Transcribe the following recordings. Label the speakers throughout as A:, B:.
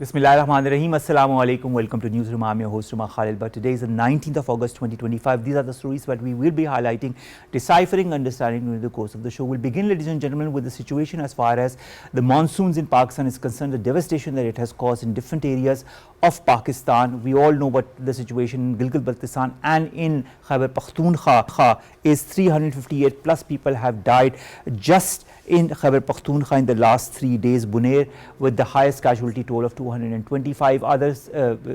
A: Bismillahirrahmanirrahim. Assalamu alaikum. Welcome to Newsroom. I'm your host, Khalid. But today is the 19th of August 2025. These are the stories that we will be highlighting, deciphering, understanding during the course of the show. We'll begin, ladies and gentlemen, with the situation as far as the monsoons in Pakistan is concerned, the devastation that it has caused in different areas of Pakistan. We all know what the situation in Gilgit-Baltistan and in Khyber Pakhtunkhwa is. 358 plus people have died just in Khyber Pakhtunkhwa in the last 3 days. Bunair with the highest casualty toll of 225. Other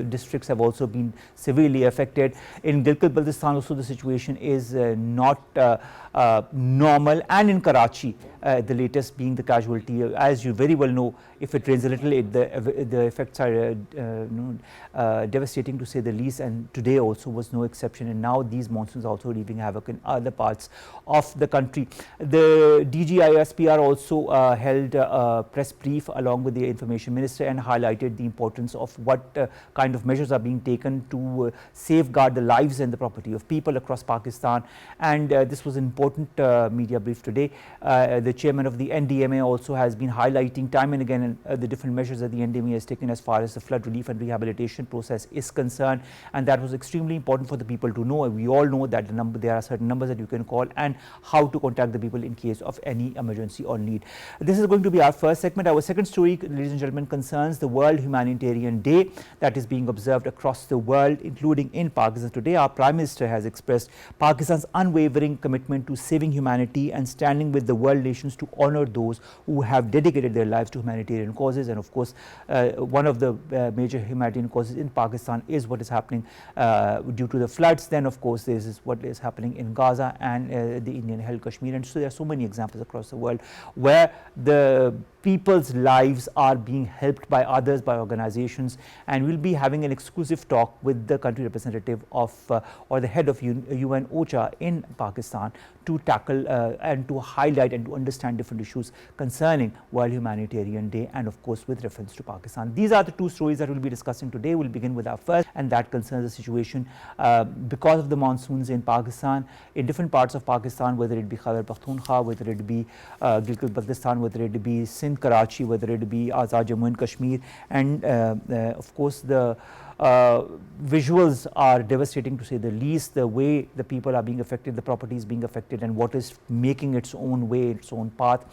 A: districts have also been severely affected. In Gilgit-Baltistan also the situation is not normal, and in Karachi the latest being the casualty. As you very well know, if it rains a little, the effects are devastating to say the least, and today also was no exception. And now these monsoons are also wreaking havoc in other parts of the country. The DGISPR also held a press brief along with the Information Minister and highlighted the importance of what kind of measures are being taken to safeguard the lives and the property of people across Pakistan. And this was an important media brief today. The chairman of the NDMA also has been highlighting time and again the different measures that the NDMA has taken as far as the flood relief and rehabilitation process is concerned, and that was extremely important for the people to know. We all know that there are certain numbers that you can call and how to contact the people in case of any emergency or need. This is going to be our first segment. Our second story, ladies and gentlemen, concerns the World Humanitarian Day that is being observed across the world, including in Pakistan. Today our Prime Minister has expressed Pakistan's unwavering commitment to saving humanity and standing with the world nations to honor those who have dedicated their lives to humanitarian causes. And of course, one of the major humanitarian causes in Pakistan is what is happening due to the floods. Then of course this is what is happening in Gaza and the Indian held Kashmir. And so there are so many examples across the world where the people's lives are being helped by others, by organizations. And we'll be having an exclusive talk with the country representative of or the head of UN OCHA in Pakistan to tackle and to highlight and to understand different issues concerning World Humanitarian Day, and of course with reference to Pakistan. These are the two stories that we'll be discussing today. We'll begin with our first, and that concerns the situation because of the monsoons in Pakistan, in different parts of Pakistan, whether it be Khyber Pakhtunkhwa, whether it be Gilgit-Baltistan, whether it be Sindh, Karachi, whether it be Azad Jammu and Kashmir, and of course the visuals are devastating to say the least. The way the people are being affected, the properties being affected, and what is making its own way, its own path,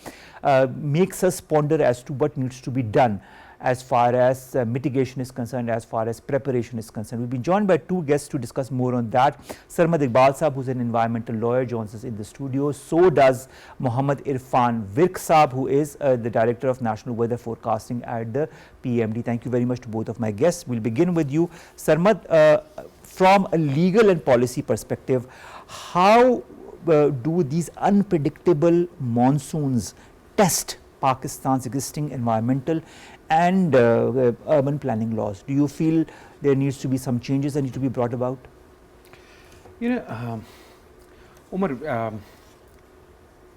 A: makes us ponder as to what needs to be done as far as mitigation is concerned, as far as preparation is concerned. We've been joined by two guests to discuss more on that. Sarmad Iqbal Saab, who's an environmental lawyer, joins us in the studio. So does Muhammad Irfan. Virk Saab, who is the Director of National Weather Forecasting at the PMD. Thank you very much to both of my guests. We'll begin with you. Sarmad, from a legal and policy perspective, how do these unpredictable monsoons test Pakistan's existing environmental and urban planning laws? Do you feel there needs to be some changes that need to be brought about?
B: You know, Umar,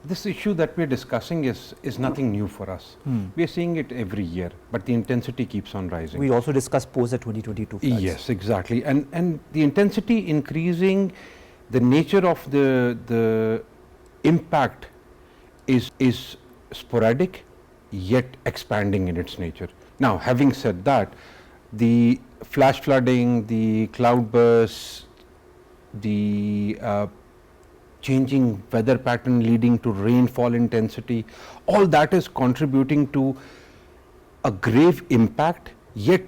B: this issue that we are discussing is nothing new for us. We are seeing it every year, but the intensity keeps on rising.
A: We also discussed post the 2022 floods.
B: Yes, exactly, and the intensity increasing, the nature of the impact is sporadic, yet expanding in its nature. Now, having said that, the flash flooding, the cloudbursts, the changing weather pattern leading to rainfall intensity, all that is contributing to a grave impact, yet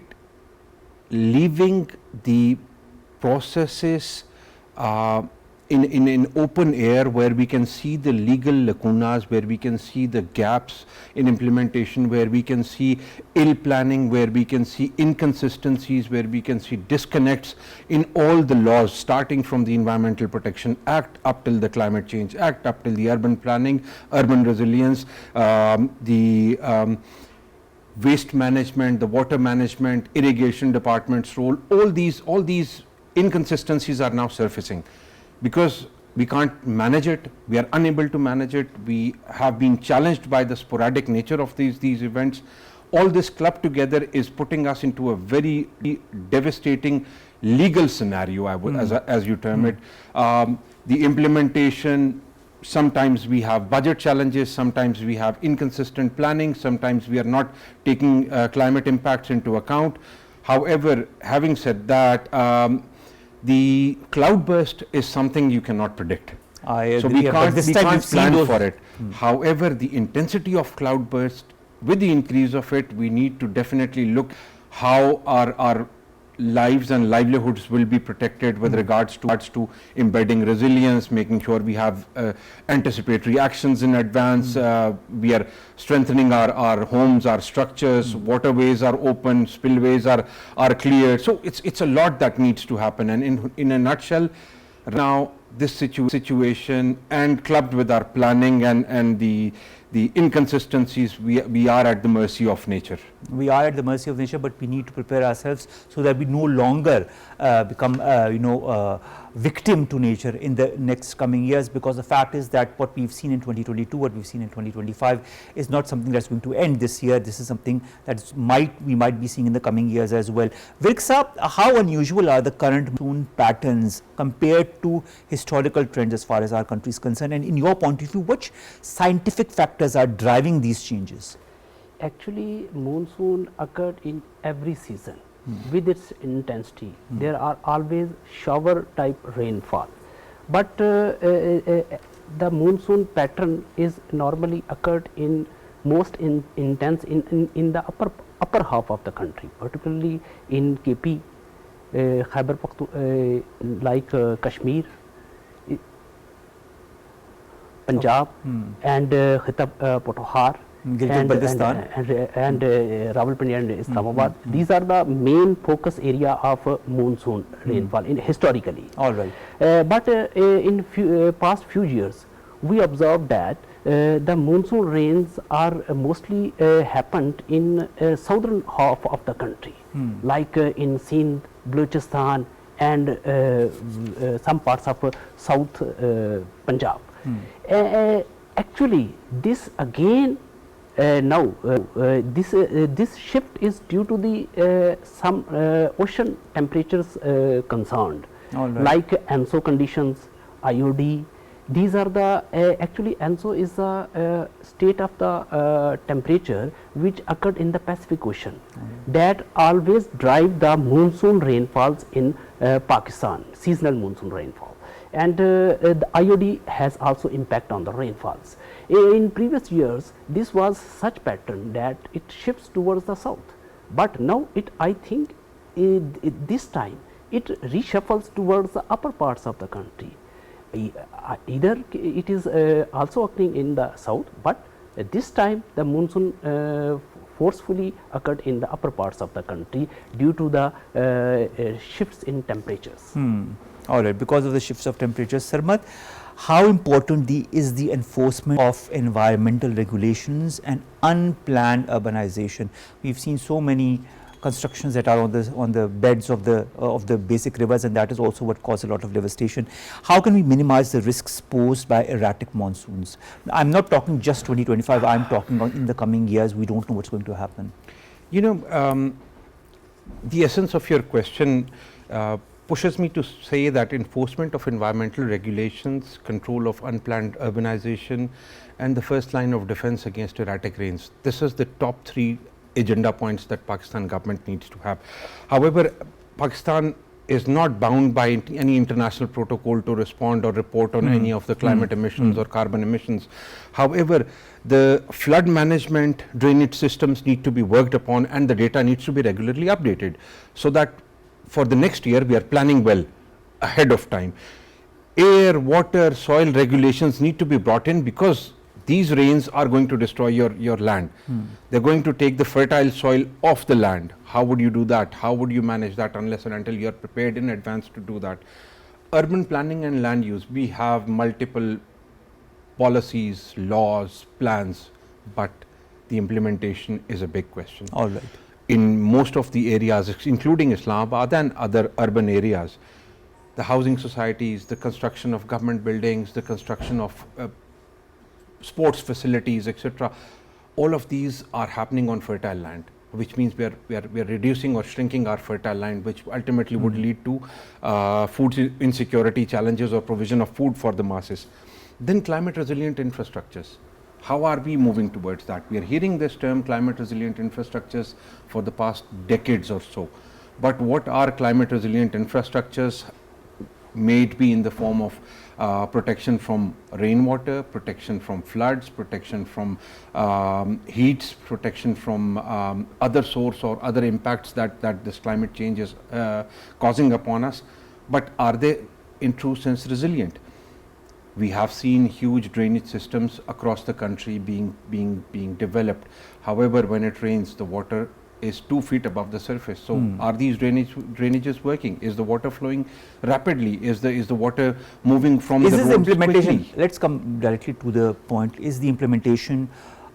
B: leaving the processes in open air, where we can see the legal lacunas, where we can see the gaps in implementation, where we can see ill planning, where we can see inconsistencies, where we can see disconnects in all the laws, starting from the Environmental Protection Act up till the Climate Change Act, up till the urban planning, urban resilience, the waste management, the water management, irrigation department's role. All these inconsistencies are now surfacing, because we can't manage it, we are unable to manage it, we have been challenged by the sporadic nature of these events. All this clubbed together is putting us into a very devastating legal scenario, I would, as you term it. The implementation, sometimes we have budget challenges, sometimes we have inconsistent planning, sometimes we are not taking climate impacts into account. However, having said that, the cloudburst is something you cannot predict.
A: I agree.
B: So we
A: but this time
B: can't
A: we've seen
B: plan
A: those-
B: for it. However, the intensity of cloudburst, with the increase of it, we need to definitely look how our lives and livelihoods will be protected with regards to embedding resilience, making sure we have anticipatory actions in advance. We are strengthening our homes, our structures, waterways are open, spillways are cleared. So it's a lot that needs to happen. And in a nutshell, now this situation, and clubbed with our planning and the inconsistencies, we are at the mercy of nature.
A: We are at the mercy of nature, but we need to prepare ourselves so that we no longer become victim to nature in the next coming years, because the fact is that what we've seen in 2022, what we've seen in 2025 is not something that's going to end this year. This is something that we might be seeing in the coming years as well. Virk Saab, how unusual are the current monsoon patterns compared to historical trends as far as our country is concerned, and in your point of view, which scientific factors are driving these changes?
C: Actually, monsoon occurred in every season with its intensity. There are always shower type rainfall, but the monsoon pattern is normally occurred in most intense in the upper half of the country, particularly in KP, Khyber Pakhtunkhwa, like Kashmir, Punjab, and Khitab Potohar, and Rawalpindi and Islamabad. These are the main focus area of monsoon rainfall historically.
A: All right.
C: But in past few years, we observed that the monsoon rains are mostly happened in southern half of the country, like in Sindh, Balochistan, and some parts of South Punjab. Actually, this again this shift is due to the some ocean temperatures concerned, like ANSO conditions, IOD. These are the actually ANSO is the state of the temperature which occurred in the Pacific Ocean that always drive the monsoon rainfalls in Pakistan, seasonal monsoon rainfall, and the IOD has also impact on the rainfalls. In previous years, this was such pattern that it shifts towards the south, but now I think this time it reshuffles towards the upper parts of the country. Either it is also occurring in the south, but this time the monsoon forcefully occurred in the upper parts of the country due to the shifts in temperatures.
A: All right, because of the shifts of temperatures. Sarmad, how important is the enforcement of environmental regulations and unplanned urbanization? We've seen so many constructions that are on the beds of the basic rivers, and that is also what caused a lot of devastation. How can we minimize the risks posed by erratic monsoons? I'm not talking just 2025, I'm talking about in the coming years. We don't know what's going to happen.
B: You know, the essence of your question pushes me to say that enforcement of environmental regulations, control of unplanned urbanization, and the first line of defense against erratic rains. This is the top 3 agenda points that Pakistan government needs to have. However, Pakistan is not bound by any international protocol to respond or report on any of the climate emissions or carbon emissions. However, the flood management, drainage systems need to be worked upon, and the data needs to be regularly updated, so that for the next year we are planning well ahead of time. Air, water, soil regulations need to be brought in, because these rains are going to destroy your land. They're going to take the fertile soil off the land. How would you do that? How would you manage that unless and until you're prepared in advance to do that? Urban planning and land use, we have multiple policies, laws, plans, but the implementation is a big question.
A: All right.
B: In most of the areas, including Islamabad and other urban areas, the housing societies, the construction of government buildings, the construction of sports facilities, etc., all of these are happening on fertile land, which means we are reducing or shrinking our fertile land, which ultimately would lead to food insecurity challenges or provision of food for the masses. Then climate resilient infrastructures. How are we moving towards that? We are hearing this term climate resilient infrastructures for the past decades or so. But what are climate resilient infrastructures? May it be in the form of protection from rainwater, protection from floods, protection from heats, protection from other source or other impacts that this climate change is causing upon us. But are they in true sense resilient? We have seen huge drainage systems across the country being developed. However, when it rains, the water is 2 feet above the surface. So, are these drainages working? Is the water flowing rapidly? Is the water moving from the roads quickly? Is this implementation?
A: Let's come directly to the point. Is the implementation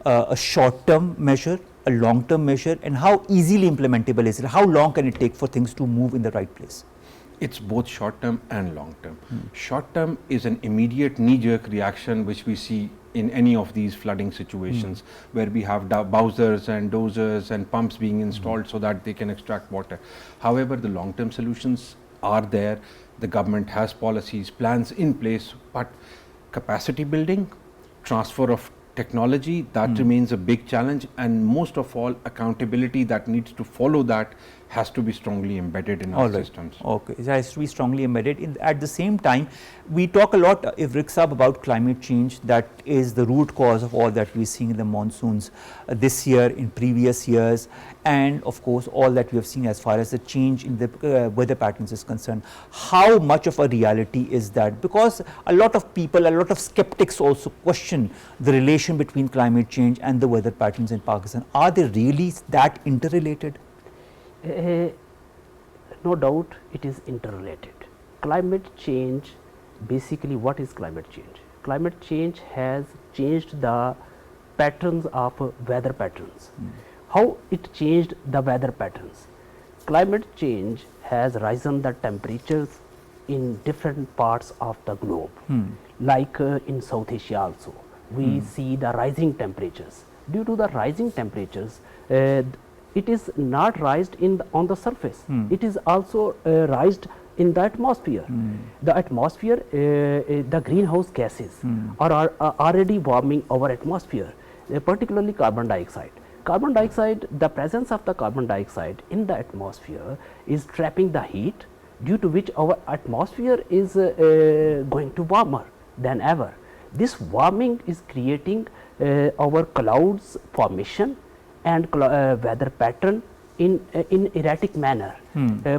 A: a short-term measure, a long-term measure, and how easily implementable is it? How long can it take for things to move in the right place?
B: It's both short term and long term. Short term is an immediate knee-jerk reaction which we see in any of these flooding situations where we have bowsers and dozers and pumps being installed so that they can extract water. However, the long term solutions are there. The government has policies, plans in place, but capacity building, transfer of technology, that remains a big challenge, and most of all accountability that needs to follow that has to be strongly embedded in our systems.
A: Okay, it has to be strongly embedded. At the same time, we talk a lot, Virk Sahab, about climate change. That is the root cause of all that we are seeing in the monsoons this year, in previous years, and of course all that we have seen as far as the change in the weather patterns is concerned. How much of a reality is that? Because a lot of people, a lot of skeptics also question the relation between climate change and the weather patterns in Pakistan. Are they really that interrelated?
C: No doubt it is interrelated. Climate change, basically what is climate change? Climate change has changed the patterns of weather patterns. How it changed the weather patterns? Climate change has risen the temperatures in different parts of the globe, like in South Asia also. We see the rising temperatures. Due to the rising temperatures, it is not raised on the surface. It is also raised in the atmosphere. The atmosphere, the greenhouse gases are already warming our atmosphere, particularly carbon dioxide. Carbon dioxide, the presence of the carbon dioxide in the atmosphere is trapping the heat, due to which our atmosphere is going to warmer than ever. This warming is creating our clouds formation and weather pattern in erratic manner,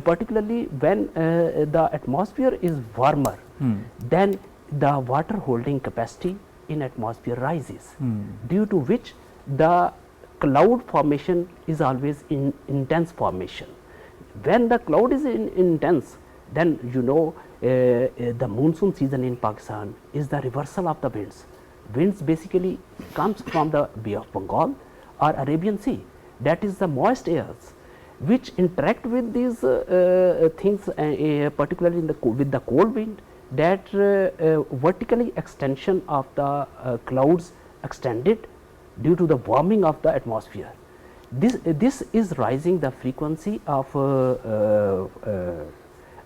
C: particularly when the atmosphere is warmer, then the water holding capacity in atmosphere rises, due to which the cloud formation is always in intense formation. When the cloud is intense, then you know the monsoon season in Pakistan is the reversal of the winds. Winds basically comes from the Bay of Bengal or Arabian Sea, that is the moist airs which interact with these things, particularly with the cold wind, that vertically extension of the clouds extended due to the warming of the atmosphere. This is rising the frequency of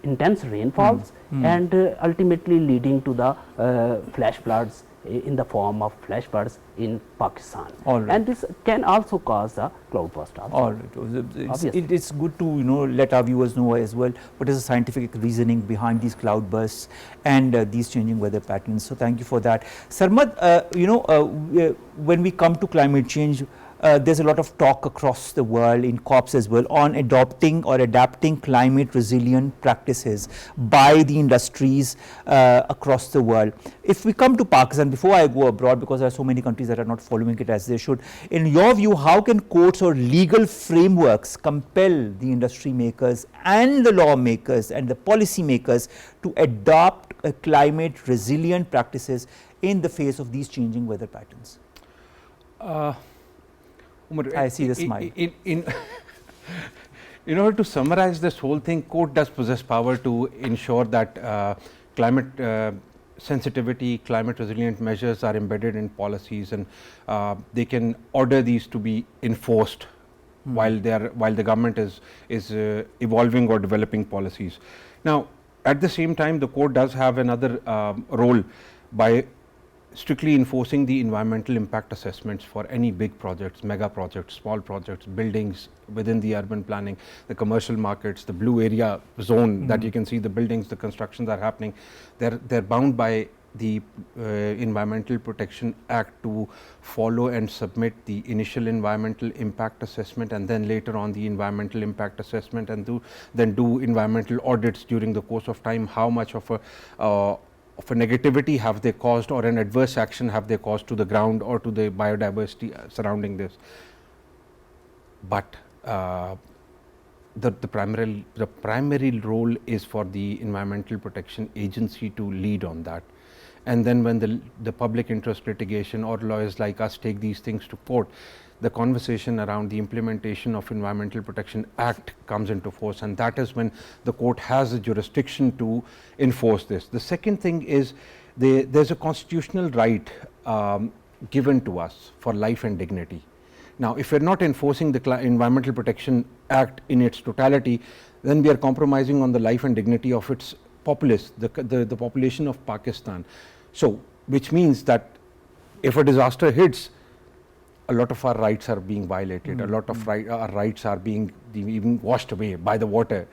C: intense rainfalls and ultimately leading to the flash floods in the form of flash floods in Pakistan. And this can also cause the cloud burst also.
A: All right. It's good to let our viewers know as well what is the scientific reasoning behind these cloud bursts and these changing weather patterns. So thank you for that. Sarmad, when we come to climate change, there's a lot of talk across the world in COPs as well on adopting or adapting climate resilient practices by the industries across the world. If we come to Pakistan, before I go abroad, because there are so many countries that are not following it as they should, in your view, how can courts or legal frameworks compel the industry makers and the lawmakers and the policy makers to adopt climate resilient practices in the face of these changing weather patterns?
B: Umar,
A: I see the smile.
B: In order to summarize this whole thing, court does possess power to ensure that climate sensitivity, climate resilient measures are embedded in policies, and they can order these to be enforced while the government is evolving or developing policies. Now, at the same time, the court does have another role by strictly enforcing the environmental impact assessments for any big projects, mega projects, small projects, buildings within the urban planning, the commercial markets, the blue area zone that you can see the buildings, the constructions are happening. They're bound by the Environmental Protection Act to follow and submit the initial environmental impact assessment, and then later on the environmental impact assessment, and then do environmental audits during the course of time. How much of a negativity have they caused, or an adverse action have they caused to the ground or to the biodiversity surrounding this. But the primary role is for the Environmental Protection Agency to lead on that. And then when the public interest litigation or lawyers like us take these things to court, the conversation around the implementation of Environmental Protection Act comes into force, and that is when the court has a jurisdiction to enforce this. The second thing is there's a constitutional right given to us for life and dignity. Now, if we're not enforcing the Environmental Protection Act in its totality, then we are compromising on the life and dignity of its populace, the population of Pakistan. So, which means that if a disaster hits, a lot of our rights are being violated, a lot of our rights are being even washed away by the water,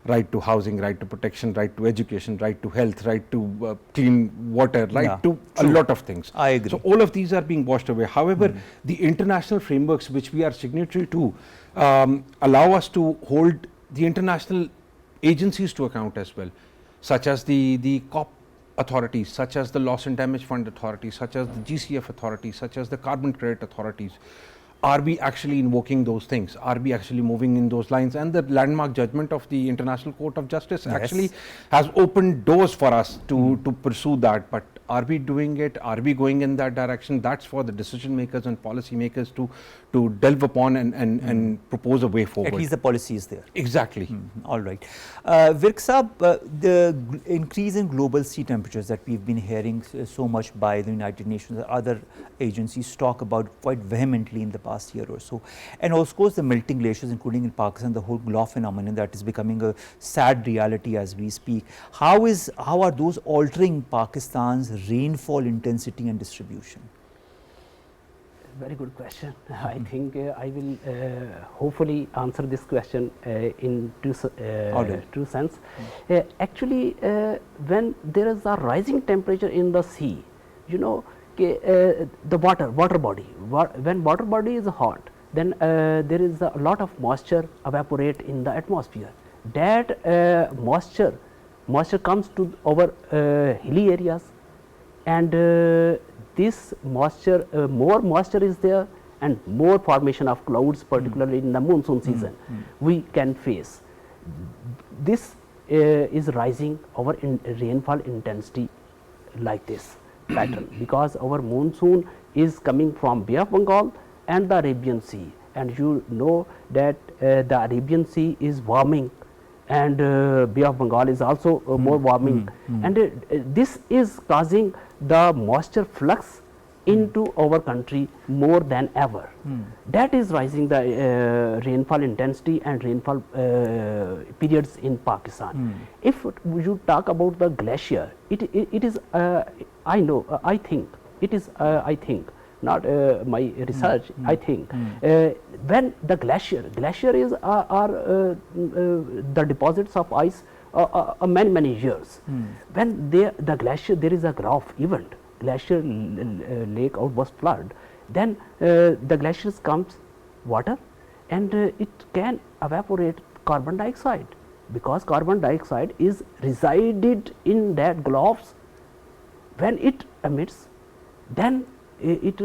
B: right to housing, right to protection, right to education, right to health, right to clean water, right to a lot of things.
A: I agree.
B: So, all of these are being washed away. However, the international frameworks which we are signatory to allow us to hold the international agencies to account as well, such as the COP authorities, such as the Loss and Damage Fund authorities, such as the GCF authorities, such as the carbon credit authorities. Are we actually invoking those things? Are we actually moving in those lines? And the landmark judgment of the International Court of Justice actually has opened doors for us to pursue that. But are we doing it? Are we going in that direction? That's for the decision makers and policy makers to delve upon and propose a way forward.
A: At least the policy is there.
B: Exactly.
A: All right. Virk Saab, the increase in global sea temperatures that we've been hearing so much by the United Nations and other agencies talk about quite vehemently in the past year or so, and of course the melting glaciers, including in Pakistan, the whole GLOW phenomenon that is becoming a sad reality as we speak. How are those altering Pakistan's rainfall intensity and distribution?
C: Very good question. I think I will hopefully answer this question in two sense. Actually, when there is a rising temperature in the sea, you know, the water body, when water body is hot, then there is a lot of moisture evaporate in the atmosphere. That moisture comes to our hilly areas, and this moisture, more moisture is there, and more formation of clouds, particularly in the monsoon season, we can face. This is rising our rainfall intensity like this pattern, because our monsoon is coming from Bay of Bengal and the Arabian Sea, and you know that the Arabian Sea is warming, and Bay of Bengal is also more warming, and this is causing the moisture flux into our country more than ever. That is rising the rainfall intensity and rainfall periods in Pakistan. If you talk about the glacier, it is I think it is not my research. I think when the glacier is are the deposits of ice many years. When the glacier, there is a graph event, glacier lake outburst flood, then the glaciers comes water, and it can evaporate carbon dioxide, because carbon dioxide is resided in that globes. When it emits, then it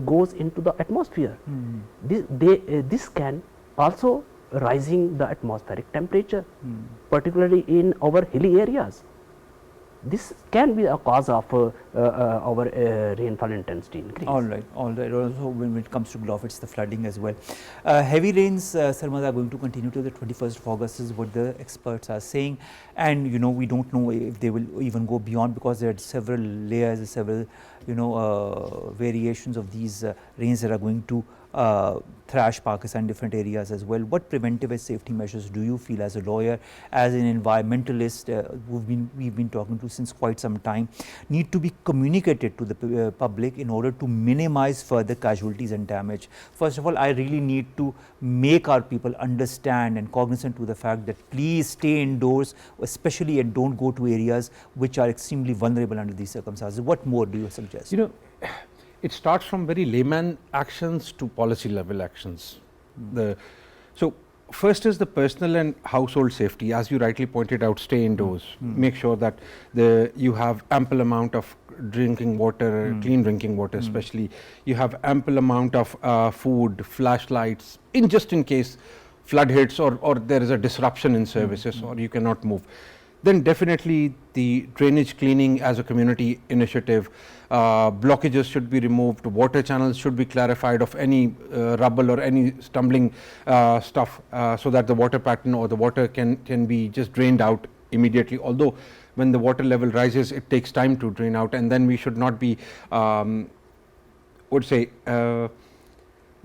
C: goes into the atmosphere. This can also rising the atmospheric temperature, particularly in our hilly areas. This can be a cause of our rainfall intensity increase.
A: All right. Also, when it comes to GLOW, it's the flooding as well. Heavy rains, Sarmad, are going to continue till the 21st of August is what the experts are saying, and you know, we don't know if they will even go beyond, because there are several layers, several variations of these rains that are going to thrash Pakistan in different areas as well. What preventive and safety measures do you feel as a lawyer, as an environmentalist we've been talking to since quite some time, need to be communicated to the public in order to minimize further casualties and damage? First of all, I really need to make our people understand and cognizant to the fact that please stay indoors, especially, and don't go to areas which are extremely vulnerable under these circumstances. What more do you suggest?
B: You know, it starts from very layman actions to policy level actions. So first is the personal and household safety. As you rightly pointed out, stay indoors. Make sure that you have ample amount of drinking water, clean drinking water especially. You have ample amount of food, flashlights, just in case flood hits or there is a disruption in services or you cannot move. Then definitely the drainage cleaning as a community initiative, blockages should be removed, water channels should be clarified of any rubble or any stumbling stuff so that the water pattern or the water can be just drained out immediately. Although when the water level rises, it takes time to drain out, and then we should not be,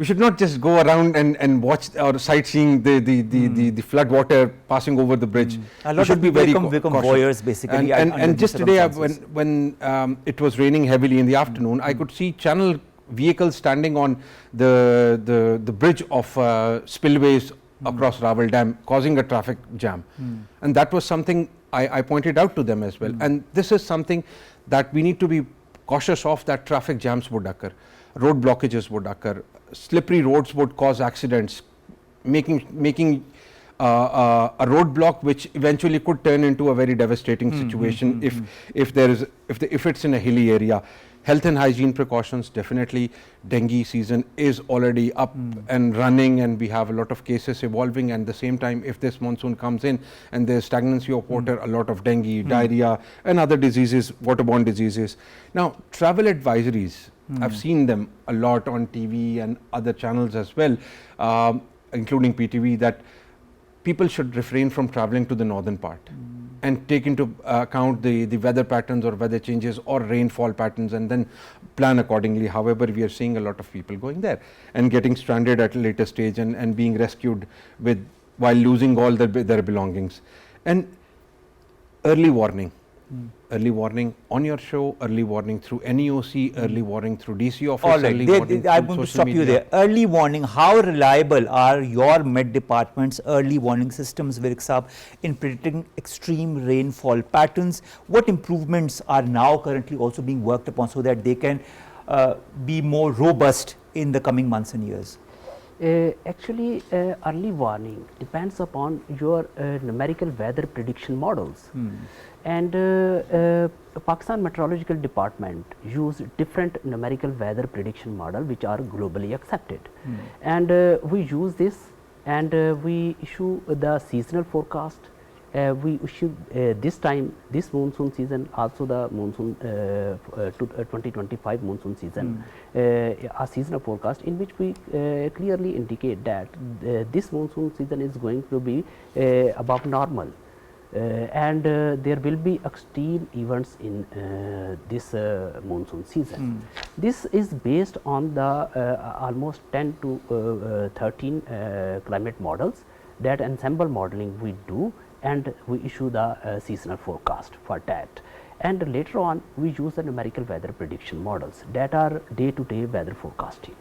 B: we should not just go around and watch or sightseeing the flood water passing over the bridge.
A: A lot should be very become voyeurs basically.
B: And just today when it was raining heavily in the afternoon, I could see channel vehicles standing on the bridge of spillways across Rawal Dam, causing a traffic jam. And that was something I pointed out to them as well. And this is something that we need to be cautious of, that traffic jams would occur, road blockages would occur, slippery roads would cause accidents, making a roadblock which eventually could turn into a very devastating situation if it's in a hilly area. Health and hygiene precautions, definitely dengue season is already up and running, and we have a lot of cases evolving. And at the same time, if this monsoon comes in and there's stagnancy of water, a lot of dengue, diarrhea and other diseases, waterborne diseases. Now, travel advisories, I've seen them a lot on TV and other channels as well, including PTV, that people should refrain from traveling to the northern part and take into account the weather patterns or weather changes or rainfall patterns, and then plan accordingly. However, we are seeing a lot of people going there and getting stranded at a later stage and being rescued while losing all their belongings. And early warning. Early warning on your show, early warning through NEOC, early warning through DC office.
A: All right, I'm going to stop you there. Early warning, how reliable are your Met Department's early warning systems, Virk Saab, in predicting extreme rainfall patterns? What improvements are now currently also being worked upon so that they can be more robust in the coming months and years?
C: Actually, early warning depends upon your numerical weather prediction models. And Pakistan Meteorological Department use different numerical weather prediction model which are globally accepted. And we use this, and we issue the seasonal forecast. We issue this monsoon season, also the monsoon 2025 monsoon season, a seasonal forecast in which we clearly indicate that this monsoon season is going to be above normal. And there will be extreme events in this monsoon season. This is based on the almost 10 to 13 climate models that ensemble modeling we do, and we issue the seasonal forecast for that. And later on we use the numerical weather prediction models that are day-to-day weather forecasting.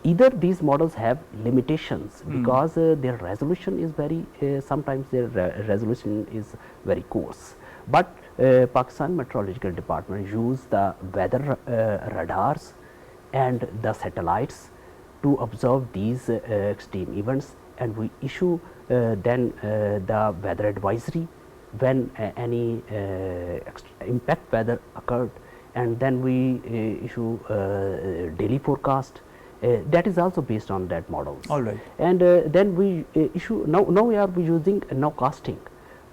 C: Either these models have limitations because their resolution is very, sometimes their resolution is very coarse. But Pakistan Meteorological Department use the weather radars and the satellites to observe these extreme events, and we issue then the weather advisory when any impact weather occurred, and then we issue daily forecast. That is also based on that models.
A: All right.
C: And then we issue, now we are using nowcasting.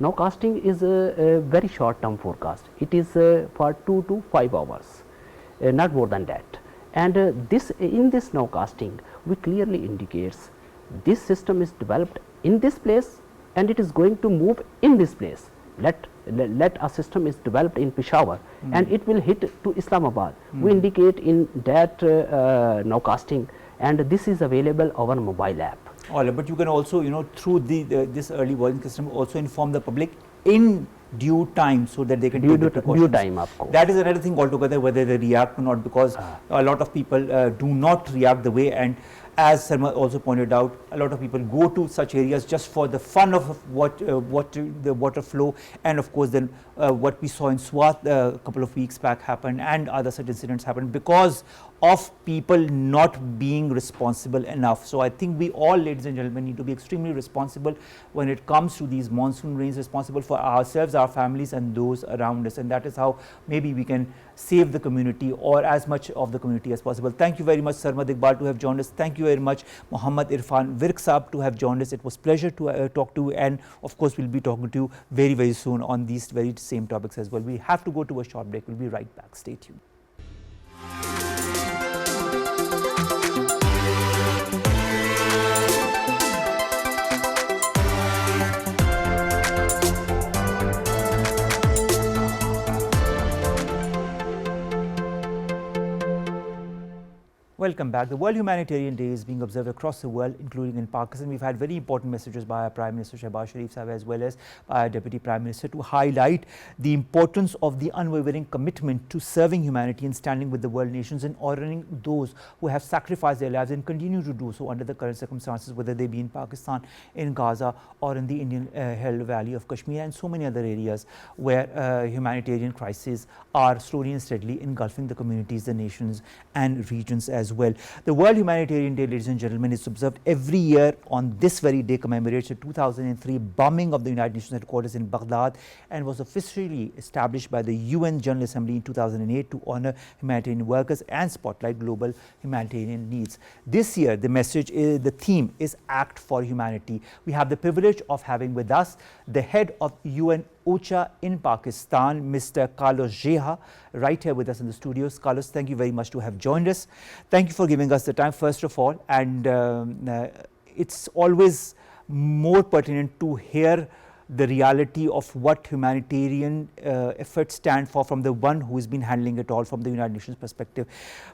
C: Nowcasting is a very short term forecast. It is for 2 to 5 hours, not more than that. And in this nowcasting, we clearly indicates this system is developed in this place and it is going to move in this place. let a system is developed in Peshawar and it will hit to Islamabad. We indicate in that nowcasting, and this is available on mobile app.
A: All right, but you can also, through this early warning system, also inform the public in due time so that they can take the precautions.
C: Due time, of course.
A: That is another thing altogether, whether they react or not, because a lot of people do not react the way, and as Sarma also pointed out, a lot of people go to such areas just for the fun of the water flow, and of course then what we saw in Swat a couple of weeks back happened, and other such incidents happened because of people not being responsible enough. So I think we all, ladies and gentlemen, need to be extremely responsible when it comes to these monsoon rains, responsible for ourselves, our families and those around us, and that is how maybe we can save the community or as much of the community as possible. Thank you very much, Sarma Iqbal, to have joined us. Thank you very much, Muhammad Irfan, Virk Saab, to have joined us. It was a pleasure to talk to you, and of course we'll be talking to you very, very soon on these very same topics as well. We have to go to a short break. We'll be right back. Stay tuned. Welcome back. The World Humanitarian Day is being observed across the world, including in Pakistan. We've had very important messages by our Prime Minister Shehbaz Sharif Sahib as well as by our Deputy Prime Minister to highlight the importance of the unwavering commitment to serving humanity and standing with the world nations and honoring those who have sacrificed their lives and continue to do so under the current circumstances, whether they be in Pakistan, in Gaza or in the Indian held valley of Kashmir and so many other areas where humanitarian crises are slowly and steadily engulfing the communities, the nations and regions as well. The World Humanitarian Day, ladies and gentlemen, is observed every year on this very day, commemorates the 2003 bombing of the United Nations headquarters in Baghdad, and was officially established by the UN General Assembly in 2008 to honor humanitarian workers and spotlight global humanitarian needs. This year, the theme is Act for Humanity. We have the privilege of having with us the head of UN OCHA in Pakistan, Mr. Carlos Geha, right here with us in the studios. Carlos, thank you very much to have joined us. Thank you for giving us the time, first of all, and it's always more pertinent to hear the reality of what humanitarian efforts stand for from the one who has been handling it all from the United Nations perspective.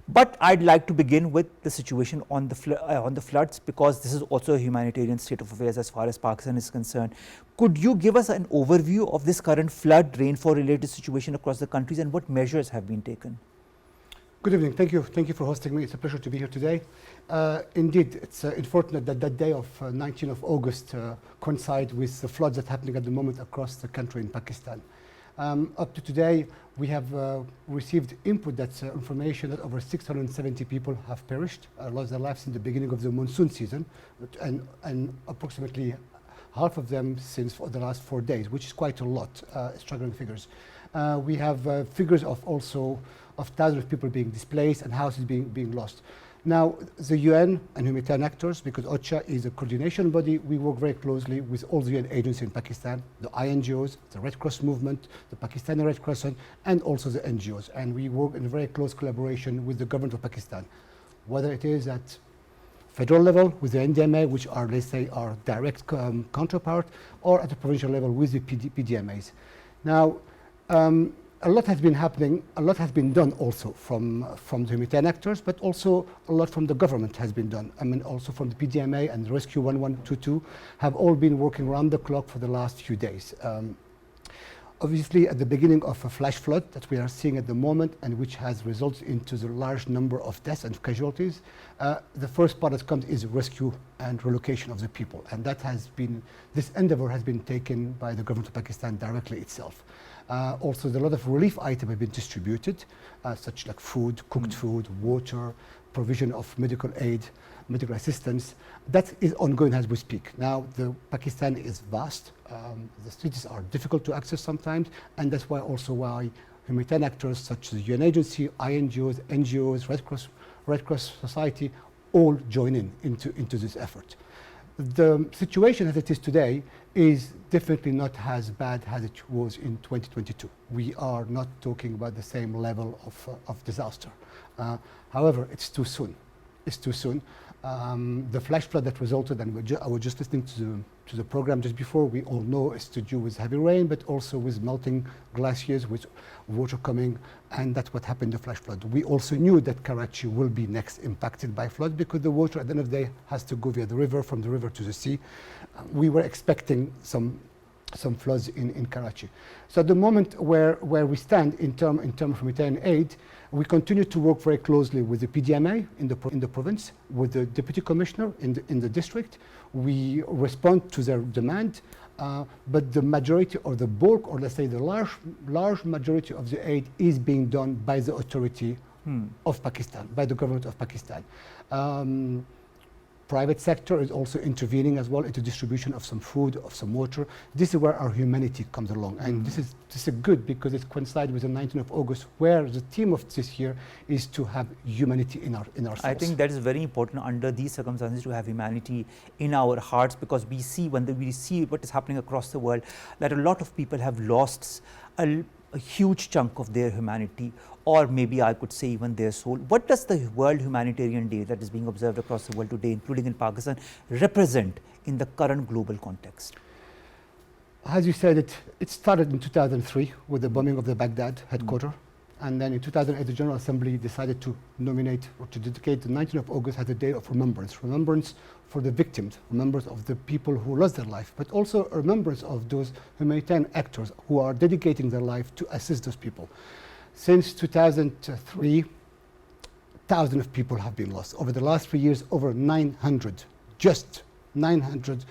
A: But I'd like to begin with the situation on the floods, because this is also a humanitarian state of affairs as far as Pakistan is concerned. Could you give us an overview of this current flood rainfall related situation across the countries and what measures have been taken?
D: Good evening. Thank you. Thank you for hosting me. It's a pleasure to be here today. Indeed, it's unfortunate that that day of 19th of August coincide with the floods that are happening at the moment across the country in Pakistan. Up to today, we have received input that's information that over 670 people have perished, lost their lives in the beginning of the monsoon season, and approximately half of them since the last 4 days, which is quite a lot, staggering figures. We have figures of also of thousands of people being displaced and houses being lost. Now, the UN and humanitarian actors, because OCHA is a coordination body, we work very closely with all the UN agencies in Pakistan, the INGOs, the Red Cross movement, the Pakistani Red Crescent, and also the NGOs. And we work in very close collaboration with the government of Pakistan, whether it is at federal level with the NDMA, which are, let's say, our direct counterpart, or at the provincial level with the PDMAs. Now, a lot has been happening, a lot has been done also from the humanitarian actors, but also a lot from the government has been done. I mean, also from the PDMA and Rescue 1122 have all been working around the clock for the last few days. Obviously, at the beginning of a flash flood that we are seeing at the moment, and which has resulted into the large number of deaths and casualties, the first part that comes is rescue and relocation of the people. And that has been, this endeavor has been taken by the government of Pakistan directly itself. Also, a lot of relief items have been distributed, such like food, cooked food, water, provision of medical aid, medical assistance. That is ongoing as we speak. Now, Pakistan is vast. The cities are difficult to access sometimes, and that's why humanitarian actors such as the UN agency, INGOs, NGOs, Red Cross Society, all join into this effort. The situation as it is today is definitely not as bad as it was in 2022. We are not talking about the same level of disaster. However, it's too soon. It's too soon. The flash flood that resulted, and I was just listening to the program just before, we all know it's to do with heavy rain, but also with melting glaciers, with water coming, and that's what happened, the flash flood. We also knew that Karachi will be next impacted by flood because the water at the end of the day has to go via the river, from the river to the sea. We were expecting some floods in Karachi. So at the moment where we stand in terms of humanitarian aid, we continue to work very closely with the PDMA in the province, with the Deputy Commissioner in the district. We respond to their demand, but the majority or the bulk, or let's say the large majority of the aid is being done by the authority of Pakistan, by the government of Pakistan. Private sector is also intervening as well into distribution of some food, of some water. This is where our humanity comes along, and this is good because it coincides with the 19th of August, where the theme of this year is to have humanity in ourselves.
A: I think that is very important under these circumstances, to have humanity in our hearts, because we see we see what is happening across the world, that a lot of people have lost a huge chunk of their humanity, or maybe I could say even their soul. What does the World Humanitarian Day that is being observed across the world today, including in Pakistan, represent in the current global context?
D: As you said, it started in 2003 with the bombing of the Baghdad headquarters. And then in 2008, the General Assembly decided to nominate or to dedicate the 19th of August as a day of remembrance for the victims, remembrance of the people who lost their life, but also a remembrance of those humanitarian actors who are dedicating their life to assist those people. Since 2003, thousands of people have been lost. Over the last 3 years, over 900, just 900,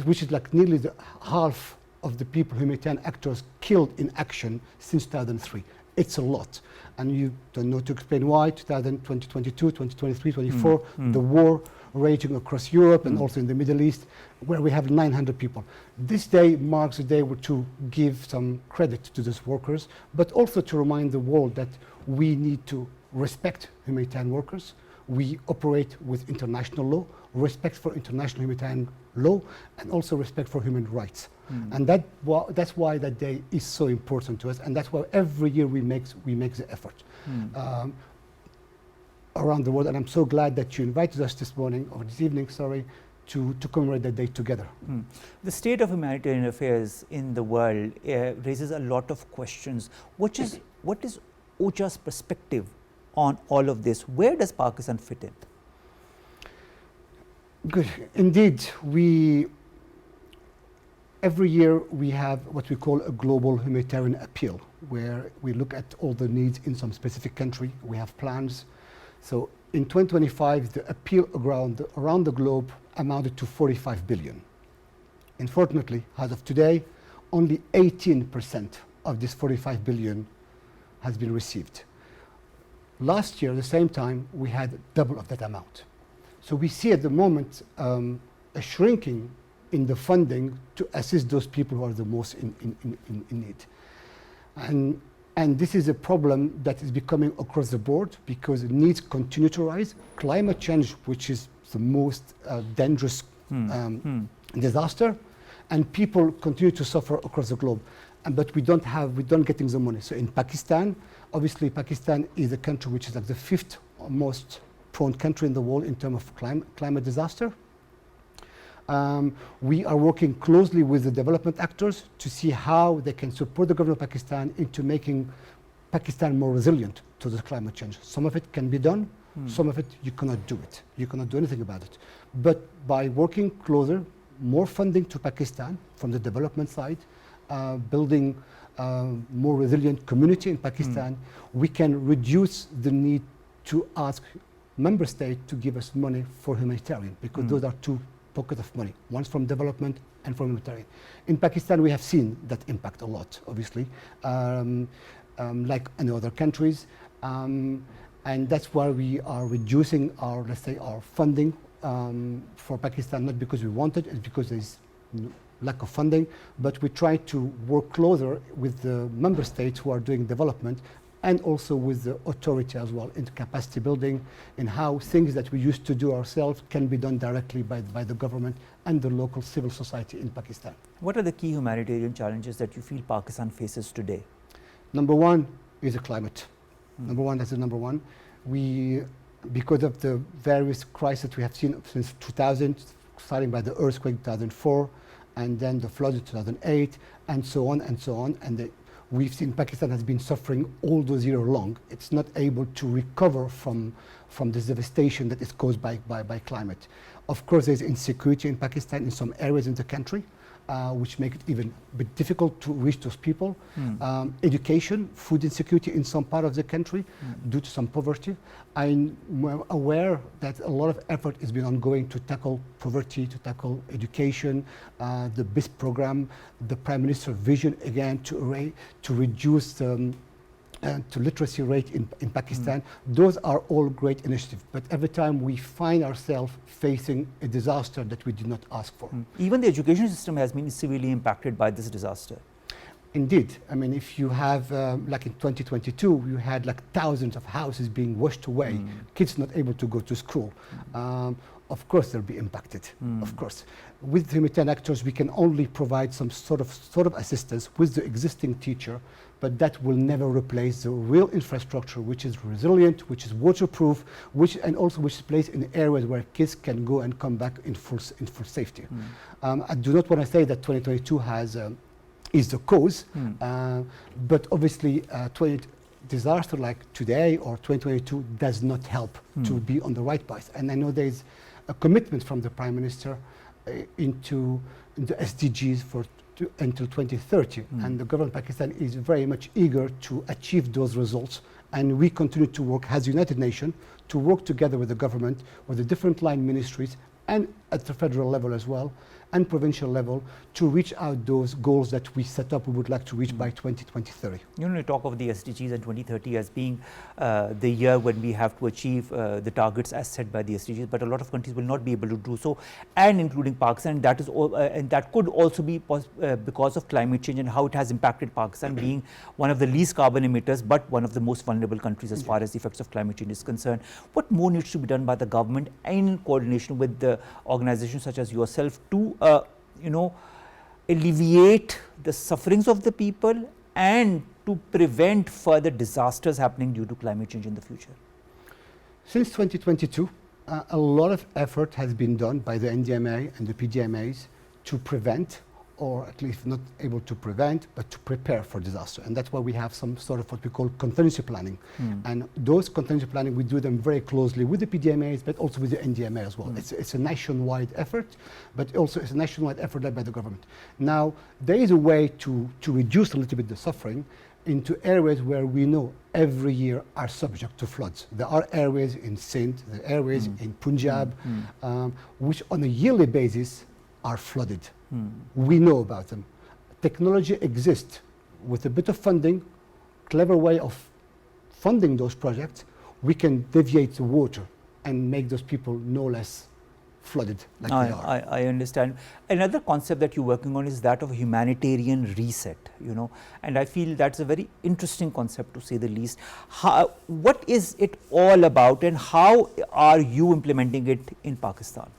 D: which is like nearly the half of the people, humanitarian actors, killed in action since 2003. It's a lot, and you don't know to explain why. 2022, 2023, 2024, the war raging across Europe and also in the Middle East, where we have 900 people. This day marks a day to give some credit to those workers, but also to remind the world that we need to respect humanitarian workers. We operate with international law, respect for international humanitarian law, and also respect for human rights. And that's why that day is so important to us, and that's why every year we make the effort around the world. And I'm so glad that you invited us this morning, or this evening, sorry, to commemorate that day together.
A: The state of humanitarian affairs in the world raises a lot of questions. What is OCHA's perspective on all of this? Where does Pakistan fit in?
D: Good. Indeed, every year we have what we call a global humanitarian appeal, where we look at all the needs in some specific country. We have plans. So in 2025, the appeal around the globe amounted to 45 billion. Unfortunately, as of today, only 18% of this 45 billion has been received. Last year, at the same time, we had double of that amount. So we see at the moment a shrinking in the funding to assist those people who are the most in need. And this is a problem that is becoming across the board because needs continue to rise. Climate change, which is the most dangerous disaster, and people continue to suffer across the globe. But we don't getting the money. So in Pakistan, obviously Pakistan is a country which is like the 5th most prone country in the world in terms of climate disaster. We are working closely with the development actors to see how they can support the government of Pakistan into making Pakistan more resilient to the climate change. Some of it can be done, some of it you cannot do it. You cannot do anything about it. But by working closer, more funding to Pakistan from the development side, building more resilient community in Pakistan, we can reduce the need to ask member states to give us money for humanitarian, because those are two pockets of money, one from development and from humanitarian. In Pakistan, we have seen that impact a lot, obviously, like in other countries, and that's why we are reducing our, let's say, our funding for Pakistan, not because we want it, it's because there's lack of funding, but we try to work closer with the member states who are doing development, and also with the authority as well in capacity building, in how things that we used to do ourselves can be done directly by the government and the local civil society in Pakistan.
A: What are the key humanitarian challenges that you feel Pakistan faces today?
D: Number one is the climate. Number one, that's the number one. because of the various crises we have seen since 2000, starting by the earthquake 2004, and then the flood in 2008, and so on and so on. And we've seen Pakistan has been suffering all those years long. It's not able to recover from this devastation that is caused by climate. Of course, there's insecurity in Pakistan in some areas in the country, which make it even a bit difficult to reach those people. Education, food insecurity in some part of the country due to some poverty. I'm aware that a lot of effort has been ongoing to tackle poverty, to tackle education, the BIS program, the Prime Minister's vision again to reduce to literacy rate in Pakistan. Those are all great initiatives, but every time we find ourselves facing a disaster that we did not ask for.
A: Even the education system has been severely impacted by this disaster.
D: Indeed. I mean, if you have, like in 2022, you had like thousands of houses being washed away, kids not able to go to school. Of course, they'll be impacted, of course. With humanitarian actors, we can only provide some sort of assistance with the existing teacher, but that will never replace the real infrastructure, which is resilient, which is waterproof, and also which is placed in areas where kids can go and come back in full safety. I do not want to say that 2022 is the cause, but obviously disaster like today or 2022 does not help to be on the right path. And I know there is a commitment from the Prime Minister into the SDGs until 2030, and the government of Pakistan is very much eager to achieve those results, and we continue to work as United Nations to work together with the government, with the different line ministries, and at the federal level as well, and provincial level, to reach out those goals that we set up we would like to reach by 2030.
A: You know, you talk of the SDGs and 2030 as being the year when we have to achieve the targets as set by the SDGs, but a lot of countries will not be able to do so, and including Pakistan. That is all, and that could also be because of climate change and how it has impacted Pakistan being one of the least carbon emitters, but one of the most vulnerable countries as far as the effects of climate change is concerned. What more needs to be done by the government in coordination with the organizations such as yourself to alleviate the sufferings of the people and to prevent further disasters happening due to climate change in the future?
D: Since 2022, a lot of effort has been done by the NDMA and the PDMAs to prevent, or at least not able to prevent, but to prepare for disaster. And that's why we have some sort of what we call contingency planning. And those contingency planning, we do them very closely with the PDMAs, but also with the NDMA as well. It's a nationwide effort, but also it's a nationwide effort led by the government. Now, there is a way to reduce a little bit the suffering into areas where we know every year are subject to floods. There are areas in Sindh, there are areas in Punjab, which on a yearly basis are flooded. We know about them. Technology exists. With a bit of funding, clever way of funding those projects, we can deviate the water and make those people no less flooded like they are.
A: I understand. Another concept that you're working on is that of humanitarian reset, and I feel that's a very interesting concept to say the least. What is it all about, and how are you implementing it in Pakistan?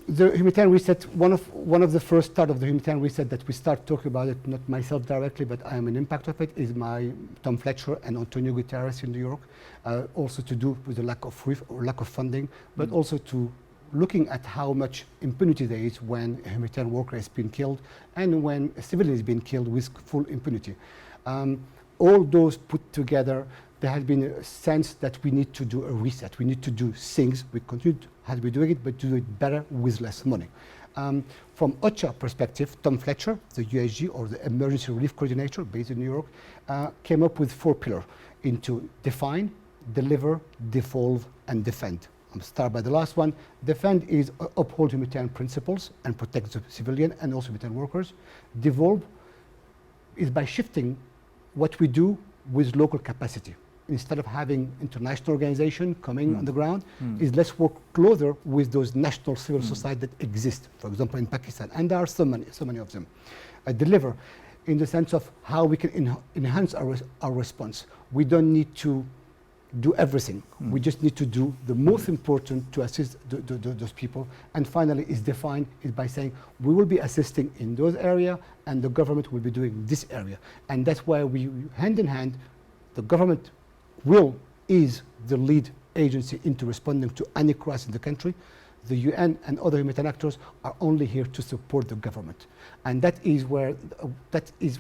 D: The humanitarian reset, one of the first start of the humanitarian reset that we start talking about it, not myself directly, but I am an impact of it, is my Tom Fletcher and Antonio Guterres in New York, also to do with the lack of funding, but also to looking at how much impunity there is when a humanitarian worker has been killed and when a civilian has been killed with full impunity. All those put together, there has been a sense that we need to do a reset. We need to do things. We continue to be doing it, but do it better with less money. From OCHA perspective, Tom Fletcher, the USG, or the Emergency Relief Coordinator based in New York, came up with 4 pillars into define, deliver, devolve, and defend. I'll start by the last one. Defend is uphold humanitarian principles and protect the civilian and also humanitarian workers. Devolve is by shifting what we do with local capacity. Instead of having international organization coming on the ground, is let's work closer with those national civil society that exist, for example, in Pakistan, and there are so many of them. Deliver in the sense of how we can enhance our response. We don't need to do everything. We just need to do the most important to assist those people. And finally, is defined is by saying we will be assisting in those areas and the government will be doing this area. And that's why we, hand in hand, the government will is the lead agency into responding to any crisis in the country. The UN and other humanitarian actors are only here to support the government. And that is where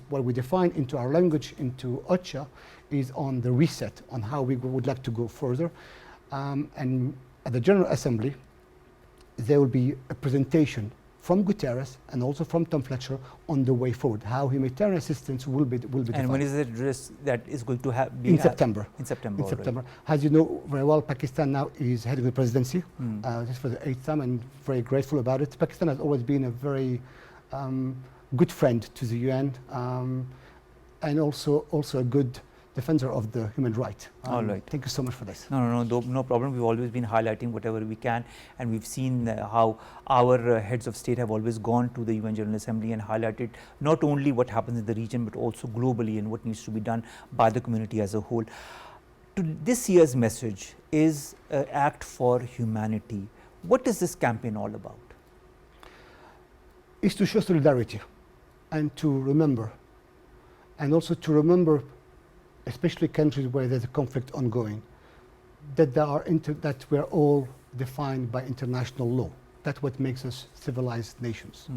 D: what we define into our language, into OCHA, is on the reset, on how we would like to go further. And at the General Assembly, there will be a presentation from Guterres and also from Tom Fletcher on the way forward, how humanitarian assistance will be defined.
A: And when is it that is going to be
D: in September?
A: In September.
D: In September. As you know very well, Pakistan now is heading the presidency. This is for the 8th time, and very grateful about it. Pakistan has always been a very good friend to the UN, and also a good defender of the human right.
A: All right.
D: Thank you so much for this.
A: No problem. We've always been highlighting whatever we can, and we've seen how our heads of state have always gone to the UN General Assembly and highlighted not only what happens in the region but also globally and what needs to be done by the community as a whole. This year's message is Act for Humanity. What is this campaign all about?
D: It's to show solidarity and to remember, and also to remember, especially countries where there's a conflict ongoing, that that we're all defined by international law. That's what makes us civilized nations.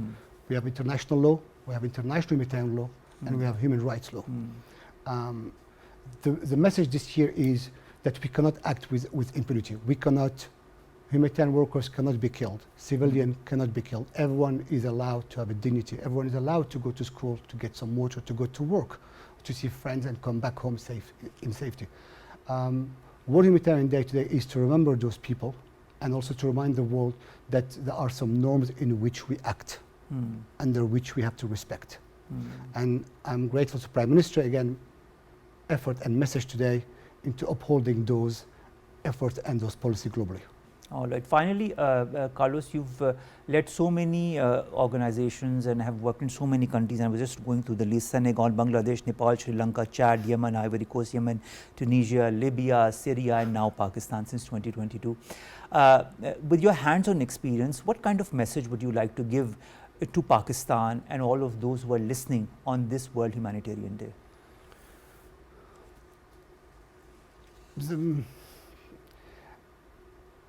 D: We have international law, we have international humanitarian law, and we have human rights law. The message this year is that we cannot act with impunity. Humanitarian workers cannot be killed, civilian cannot be killed. Everyone is allowed to have a dignity. Everyone is allowed to go to school, to get some water, to go to work, to see friends and come back home in safety. World Humanitarian Day today is to remember those people and also to remind the world that there are some norms in which we act, under which we have to respect. And I'm grateful to Prime Minister, again, effort and message today into upholding those efforts and those policies globally.
A: All right. Finally, Carlos, you've led so many organizations and have worked in so many countries, and I was just going through the list: Senegal, Bangladesh, Nepal, Sri Lanka, Chad, Yemen, Ivory Coast, Yemen, Tunisia, Libya, Syria, and now Pakistan since 2022. With your hands-on experience, what kind of message would you like to give to Pakistan and all of those who are listening on this World Humanitarian Day?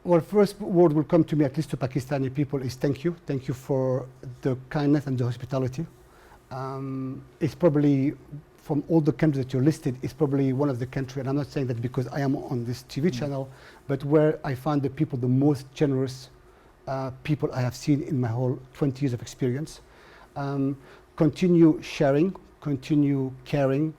D: Well, first word will come to me, at least to Pakistani people, is thank you. Thank you for the kindness and the hospitality. It's probably, from all the countries that you listed, it's probably one of the countries, and I'm not saying that because I am on this TV channel, but where I find the people the most generous people I have seen in my whole 20 years of experience. Continue sharing, continue caring,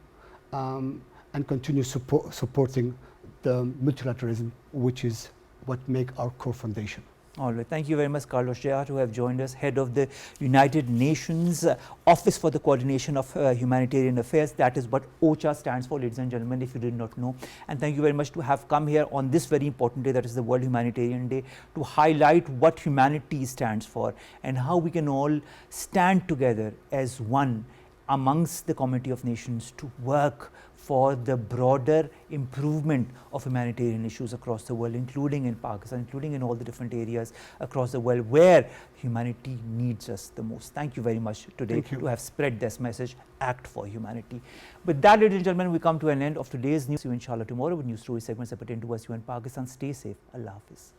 D: and continue supporting the multilateralism, which is what make our core foundation.
A: All right. Thank you very much, Carlos Geha, to have joined us, head of the United Nations Office for the Coordination of Humanitarian Affairs. That is what OCHA stands for, ladies and gentlemen, if you did not know. And thank you very much to have come here on this very important day, that is the World Humanitarian Day, to highlight what humanity stands for and how we can all stand together as one amongst the community of nations to work for the broader improvement of humanitarian issues across the world, including in Pakistan, including in all the different areas across the world where humanity needs us the most. Thank you very much today to have spread this message, Act for Humanity. With that, ladies and gentlemen, we come to an end of today's news. See you inshallah tomorrow with news story segments that pertain to us, you and Pakistan. Stay safe. Allah Hafiz.